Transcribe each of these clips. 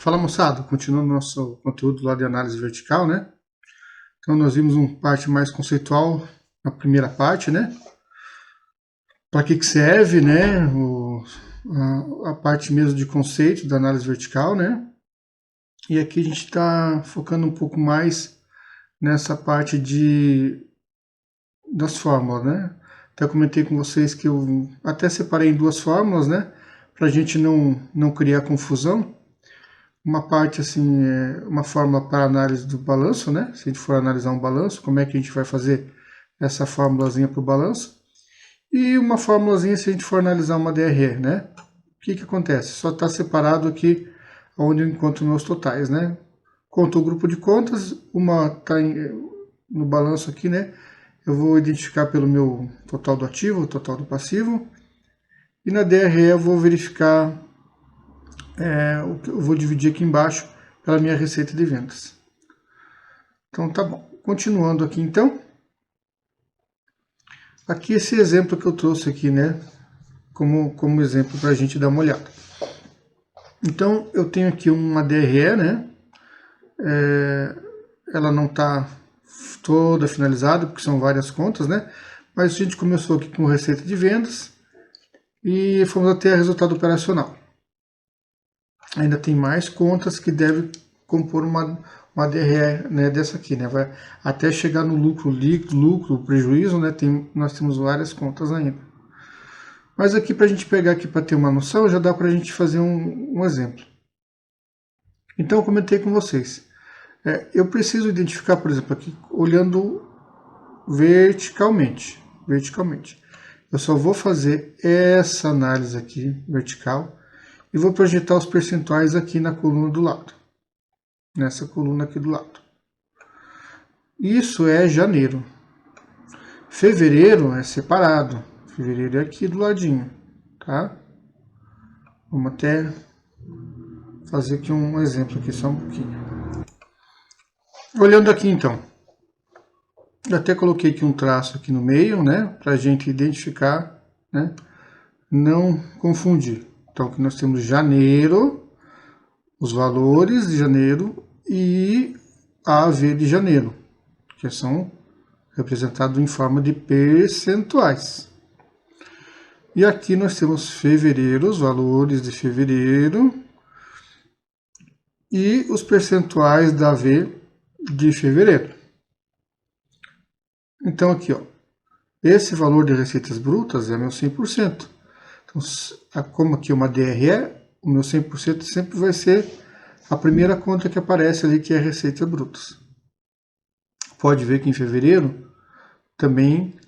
Fala moçada, continuando nosso conteúdo lá de análise vertical, né? Então nós vimos uma parte mais conceitual na primeira parte, né? Para que serve, né? A parte mesmo de conceito da análise vertical, né? E aqui a gente está focando um pouco mais nessa parte das fórmulas, né? Até comentei com vocês que eu até separei em duas fórmulas, né? Para a gente não criar confusão. Uma parte assim, uma fórmula para análise do balanço, né? Se a gente for analisar um balanço, como é que a gente vai fazer essa fórmulazinha para o balanço. E uma fórmulazinha se a gente for analisar uma DRE, né? O que acontece? Só está separado aqui onde eu encontro meus totais, né? Conto o grupo de contas, uma está no balanço aqui, né? Eu vou identificar pelo meu total do ativo, total do passivo. E na DRE eu vou verificar, eu vou dividir aqui embaixo pela minha receita de vendas. Então tá bom. Continuando aqui então. Aqui esse exemplo que eu trouxe aqui, né? Como exemplo para a gente dar uma olhada. Então eu tenho aqui uma DRE, né? Ela não está toda finalizada, porque são várias contas, né? Mas a gente começou aqui com receita de vendas e fomos até resultado operacional. Ainda tem mais contas que devem compor uma DRE, né, dessa aqui, né? Vai até chegar no lucro líquido, lucro, prejuízo, né? Nós temos várias contas ainda. Mas aqui para a gente pegar aqui para ter uma noção, já dá para a gente fazer um exemplo. Então eu comentei com vocês. Eu preciso identificar, por exemplo, aqui olhando verticalmente. Eu só vou fazer essa análise aqui vertical e vou projetar os percentuais aqui na coluna do lado. Nessa coluna aqui do lado. Isso é janeiro. Fevereiro é separado. Fevereiro é aqui do ladinho, tá? Vamos até fazer aqui um exemplo aqui só um pouquinho. Olhando aqui então. Eu até coloquei aqui um traço aqui no meio, né? Pra gente identificar, né? Não confundir. Então aqui nós temos janeiro, os valores de janeiro e a AV de janeiro, que são representados em forma de percentuais. E aqui nós temos fevereiro, os valores de fevereiro e os percentuais da AV de fevereiro. Então aqui, ó, esse valor de receitas brutas é meu 100%. Então, como aqui é uma DRE, o meu 100% sempre vai ser a primeira conta que aparece ali, que é receitas brutas. Pode ver que em fevereiro também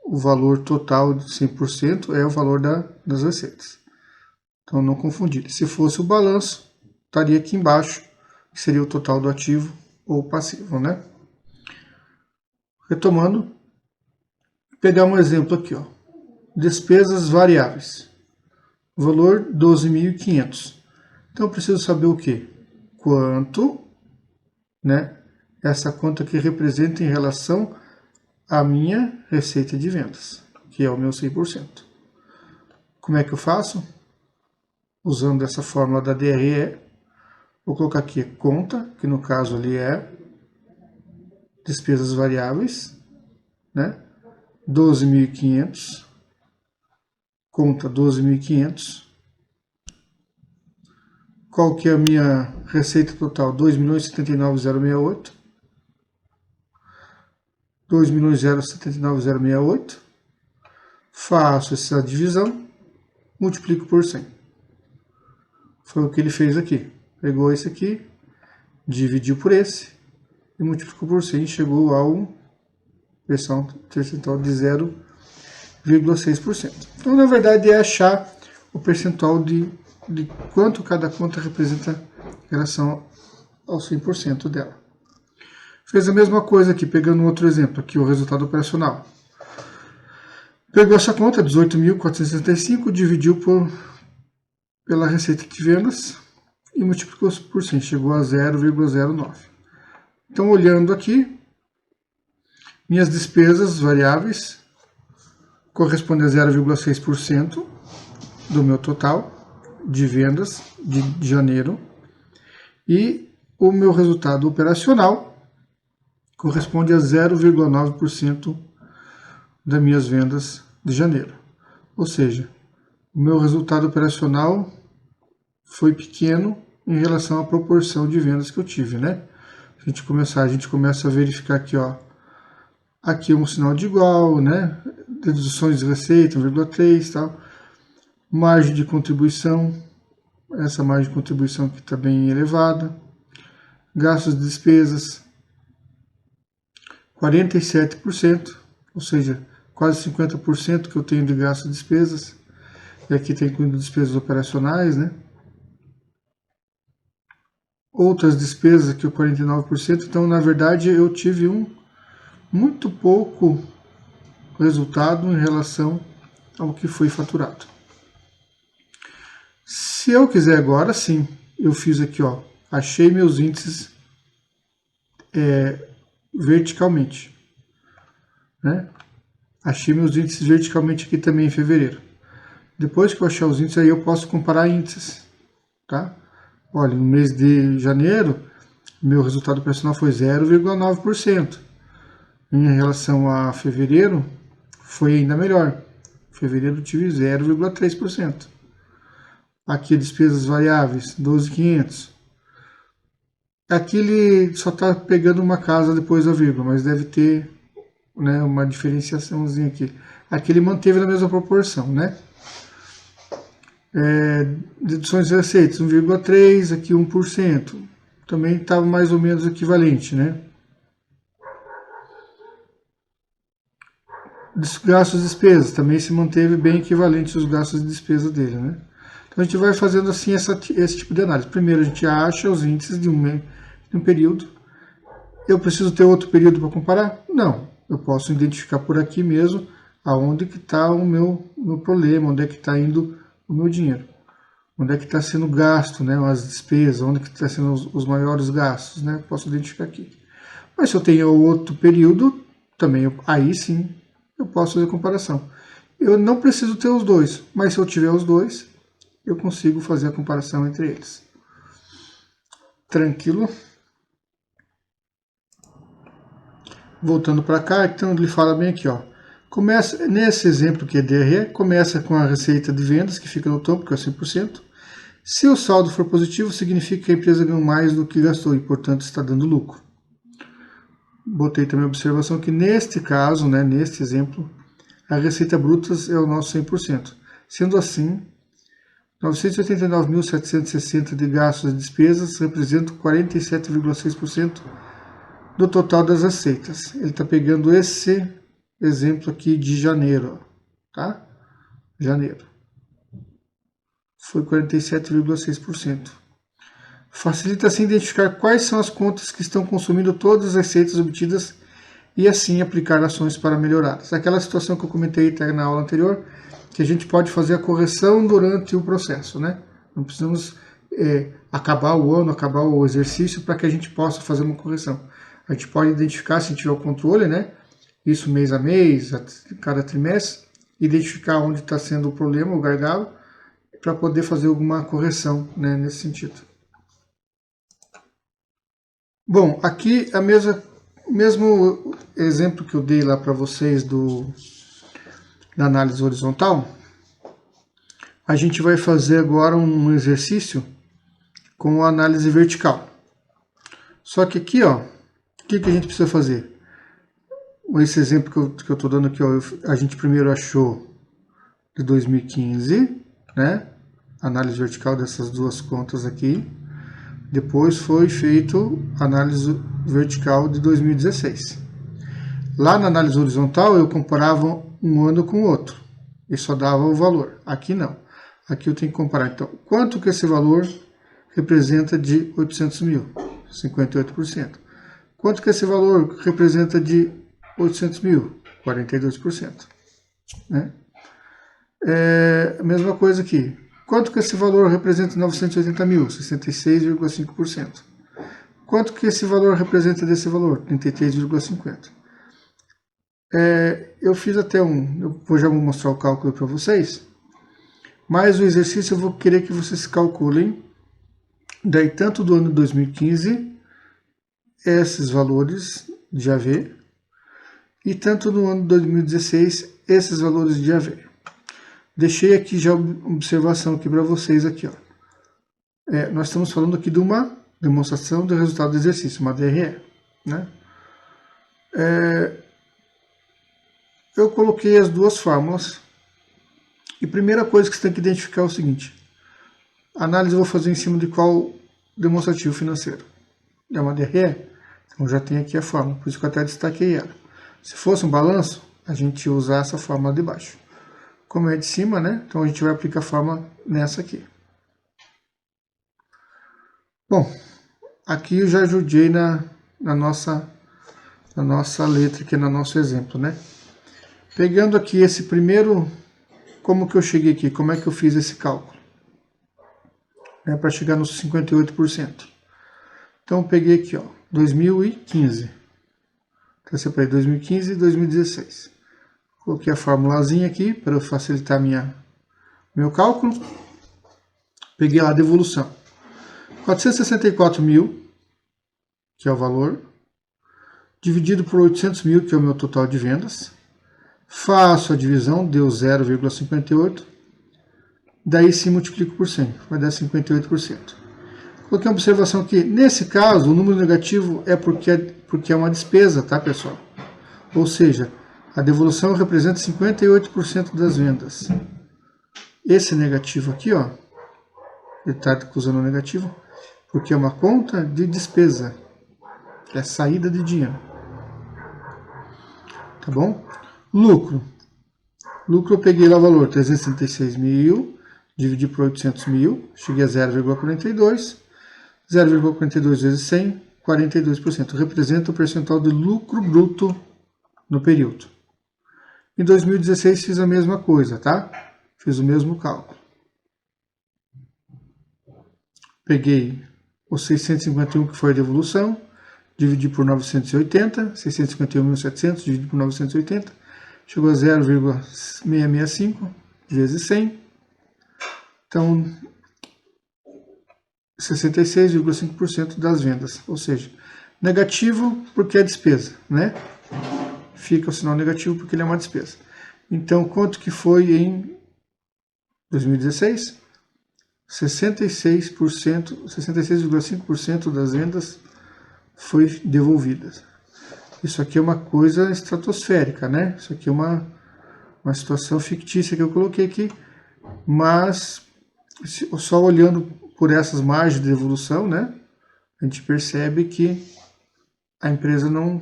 o valor total de 100% é o valor das receitas. Então não confundir. Se fosse o balanço, estaria aqui embaixo, que seria o total do ativo ou passivo, né? Retomando, pegar um exemplo aqui, ó. Despesas variáveis. Valor 12.500. Então eu preciso saber o quê? Quanto, né? Essa conta aqui representa em relação à minha receita de vendas, que é o meu 100%. Como é que eu faço? Usando essa fórmula da DRE, vou colocar aqui conta, que no caso ali é despesas variáveis, né? 12.500, conta 12.500. Qual que é a minha receita total? 2.079.068. 2.079.068. Faço essa divisão, multiplico por 100. Foi o que ele fez aqui. Pegou esse aqui, dividiu por esse e multiplicou por 100. Chegou ao percentual de 0,6%. Então, na verdade, é achar o percentual de quanto cada conta representa em relação ao 100% dela. Fez a mesma coisa aqui, pegando outro exemplo, aqui o resultado operacional. Pegou essa conta, 18.465, dividiu pela receita de vendas e multiplicou por 100, chegou a 0,09. Então, olhando aqui, minhas despesas variáveis correspondem a 0,6% do meu total de vendas de janeiro. E o meu resultado operacional corresponde a 0,9% das minhas vendas de janeiro. Ou seja, o meu resultado operacional foi pequeno em relação à proporção de vendas que eu tive, né? A gente começa a verificar aqui, ó. Aqui um sinal de igual, né? Deduções de receita, 1,3, tal. Margem de contribuição, essa margem de contribuição aqui está bem elevada. Gastos e despesas, 47%, ou seja, quase 50% que eu tenho de gastos e despesas. E aqui está incluindo despesas operacionais, né? Outras despesas aqui, o 49%. Então, na verdade, eu tive muito pouco resultado em relação ao que foi faturado. Se eu quiser agora, sim, eu fiz aqui, ó, achei meus índices verticalmente, né? Achei meus índices verticalmente aqui também em fevereiro. Depois que eu achar os índices, aí eu posso comparar índices, tá? Olha, no mês de janeiro, meu resultado operacional foi 0,9%. Em relação a fevereiro, foi ainda melhor. Em fevereiro eu tive 0,3%. Aqui, despesas variáveis, 12.500. Aqui ele só está pegando uma casa depois da vírgula, mas deve ter, né, uma diferenciaçãozinha aqui. Aqui ele manteve na mesma proporção, né? Deduções e receitas, 1,3, aqui 1%. Também estava mais ou menos equivalente, né? Gastos e despesas, também se manteve bem equivalente os gastos e despesas dele, né? Então a gente vai fazendo assim esse tipo de análise. Primeiro a gente acha os índices de um período. Eu preciso ter outro período para comparar? Não. Eu posso identificar por aqui mesmo aonde que está o meu problema, onde é que está indo o meu dinheiro. Onde é que está sendo gasto, né, as despesas, onde que está sendo os maiores gastos, né? Posso identificar aqui. Mas se eu tenho outro período, também aí sim eu posso fazer comparação. Eu não preciso ter os dois, mas se eu tiver os dois, eu consigo fazer a comparação entre eles. Tranquilo? Voltando para cá, então ele fala bem aqui, ó. Começa, nesse exemplo que é DRE, começa com a receita de vendas, que fica no topo, que é 100%. Se o saldo for positivo, significa que a empresa ganhou mais do que gastou e, portanto, está dando lucro. Botei também a observação que neste caso, né, neste exemplo, a receita bruta é o nosso 100%. Sendo assim, 989.760 de gastos e despesas representam 47,6% do total das receitas. Ele está pegando esse exemplo aqui de janeiro, tá? Janeiro. Foi 47,6%. Facilita assim identificar quais são as contas que estão consumindo todas as receitas obtidas e assim aplicar ações para melhorá-las. Aquela situação que eu comentei até na aula anterior, que a gente pode fazer a correção durante o processo, né? Não precisamos acabar o ano, acabar o exercício para que a gente possa fazer uma correção. A gente pode identificar, se tiver o controle, né? Isso mês a mês, cada trimestre, identificar onde está sendo o problema, o gargalo, para poder fazer alguma correção, né, nesse sentido. Bom, aqui mesmo exemplo que eu dei lá para vocês da análise horizontal, a gente vai fazer agora um exercício com a análise vertical. Só que aqui, ó, o que a gente precisa fazer? Esse exemplo que eu estou dando aqui, ó, a gente primeiro achou de 2015, né? Análise vertical dessas duas contas aqui. Depois foi feito análise vertical de 2016. Lá na análise horizontal eu comparava um ano com o outro e só dava o valor. Aqui não. Aqui eu tenho que comparar. Então, quanto que esse valor representa de 800 mil? 58%. Quanto que esse valor representa de 800 mil? 42%. Né? A mesma coisa aqui. Quanto que esse valor representa de 980 mil? 66,5%. Quanto que esse valor representa desse valor? 33,50%. Eu fiz até já vou mostrar o cálculo para vocês, mas o exercício eu vou querer que vocês calculem Daí, tanto do ano 2015, esses valores de AV, e tanto no ano 2016, esses valores de AV. Deixei aqui já uma observação aqui para vocês aqui, ó. Nós estamos falando aqui de uma demonstração do resultado do exercício, uma DRE, né? Eu coloquei as duas fórmulas. E a primeira coisa que você tem que identificar é o seguinte: a análise eu vou fazer em cima de qual demonstrativo financeiro? É uma DRE? Então já tem aqui a fórmula, por isso que eu até destaquei ela. Se fosse um balanço, a gente ia usar essa fórmula de baixo. Como é de cima, né? Então a gente vai aplicar a fórmula nessa aqui. Bom, aqui eu já ajudei na nossa letra, aqui no nosso exemplo, né? Pegando aqui esse primeiro, como que eu cheguei aqui? Como é que eu fiz esse cálculo? Para chegar nos 58%. Então eu peguei aqui, ó, 2015. Então eu separei 2015 e 2016. Coloquei a formulazinha aqui para facilitar meu cálculo. Peguei lá a devolução. 464 mil, que é o valor, dividido por 800 mil, que é o meu total de vendas. Faço a divisão, deu 0,58. Daí se multiplico por 100, vai dar 58%. Coloquei uma observação aqui. Nesse caso, o número negativo é porque é uma despesa, tá, pessoal? Ou seja, a devolução representa 58% das vendas. Esse negativo aqui, ó, ele está usando o negativo, porque é uma conta de despesa. É saída de dinheiro. Tá bom? Lucro. Lucro eu peguei lá o valor 336 mil, dividi por 800 mil, cheguei a 0,42. 0,42 vezes 100, 42%. Representa o percentual de lucro bruto no período. Em 2016 fiz a mesma coisa, tá? Fiz o mesmo cálculo. Peguei os 651 que foi a devolução, dividi por 980, 651.700 dividido por 980, chegou a 0,665 vezes 100. Então, 66,5% das vendas, ou seja, negativo porque é despesa, né? Fica o sinal negativo porque ele é uma despesa. Então, quanto que foi em 2016? 66,5% das vendas foi devolvidas. Isso aqui é uma coisa estratosférica, né? Isso aqui é uma situação fictícia que eu coloquei aqui, mas só olhando por essas margens de devolução, né, a gente percebe que a empresa não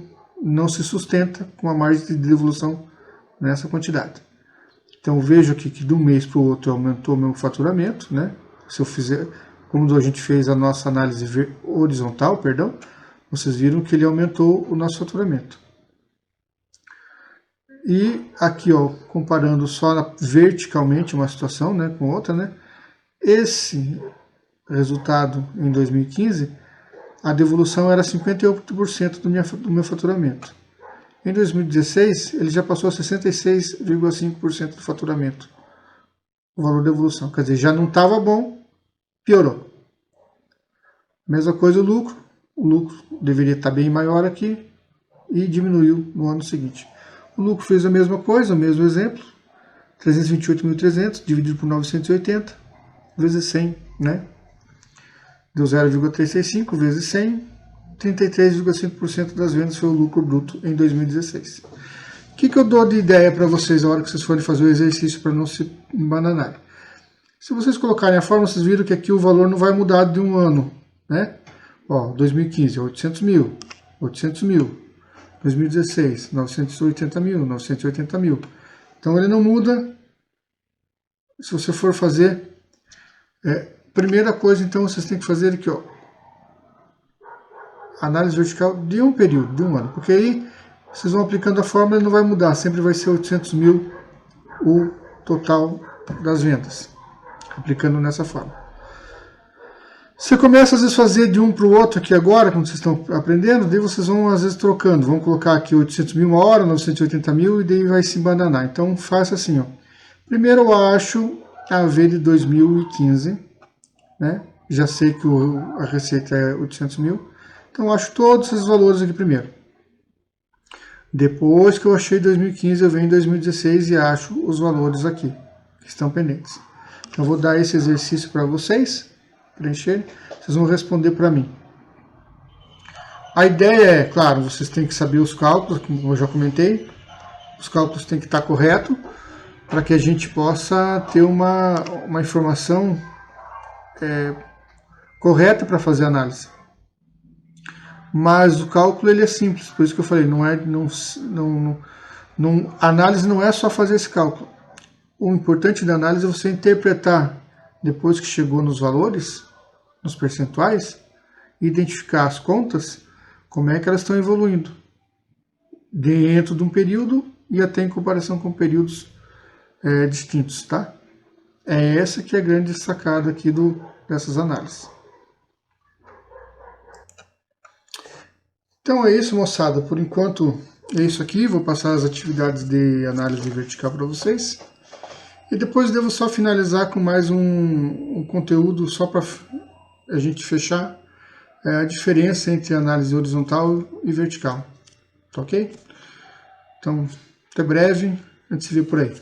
se sustenta com a margem de devolução nessa quantidade. Então vejo aqui que de um mês para o outro aumentou meu faturamento, né? Se eu fizer, como a gente fez a nossa análise horizontal, perdão, vocês viram que ele aumentou o nosso faturamento. E aqui, ó, comparando só verticalmente uma situação, né, com outra, né? Esse resultado em 2015, a devolução era 58% do meu faturamento. Em 2016, ele já passou a 66,5% do faturamento, o valor da devolução. Quer dizer, já não estava bom, piorou. Mesma coisa o lucro deveria estar bem maior aqui e diminuiu no ano seguinte. O lucro fez a mesma coisa, o mesmo exemplo, 328.300 dividido por 980 vezes 100, né? Deu 0,365 vezes 100, 33,5% das vendas foi o lucro bruto em 2016. O que eu dou de ideia para vocês na hora que vocês forem fazer o exercício para não se embananar? Se vocês colocarem a fórmula, vocês viram que aqui o valor não vai mudar de um ano, né? Ó, 2015, 800 mil, 800 mil. 2016, 980 mil, 980 mil. Então ele não muda. Se você for fazer... primeira coisa, então, vocês têm que fazer aqui, ó, análise vertical de um período, de um ano, porque aí vocês vão aplicando a fórmula e não vai mudar, sempre vai ser 800 mil o total das vendas, aplicando nessa fórmula. Você começa às vezes a fazer de um para o outro aqui agora, quando vocês estão aprendendo, daí vocês vão às vezes trocando, vão colocar aqui 800 mil uma hora, 980 mil, e daí vai se embananar. Então faça assim, ó. Primeiro eu acho a AV de 2015, né? já sei que a receita é 800 mil, então eu acho todos esses valores aqui primeiro. Depois que eu achei 2015, eu venho em 2016 e acho os valores aqui, que estão pendentes. Então eu vou dar esse exercício para vocês, preencherem, vocês vão responder para mim. A ideia é, claro, vocês têm que saber os cálculos, como eu já comentei, os cálculos têm que estar corretos, para que a gente possa ter uma informação correta para fazer a análise. Mas o cálculo ele é simples, por isso que eu falei, a análise não é só fazer esse cálculo. O importante da análise é você interpretar, depois que chegou nos valores, nos percentuais, identificar as contas, como é que elas estão evoluindo dentro de um período e até em comparação com períodos distintos, tá? É essa que é a grande sacada aqui dessas análises. Então é isso, moçada. Por enquanto é isso aqui. Vou passar as atividades de análise vertical para vocês. E depois devo só finalizar com mais um conteúdo só para a gente fechar a diferença entre análise horizontal e vertical. Tá ok? Então, até breve. A gente se vê por aí.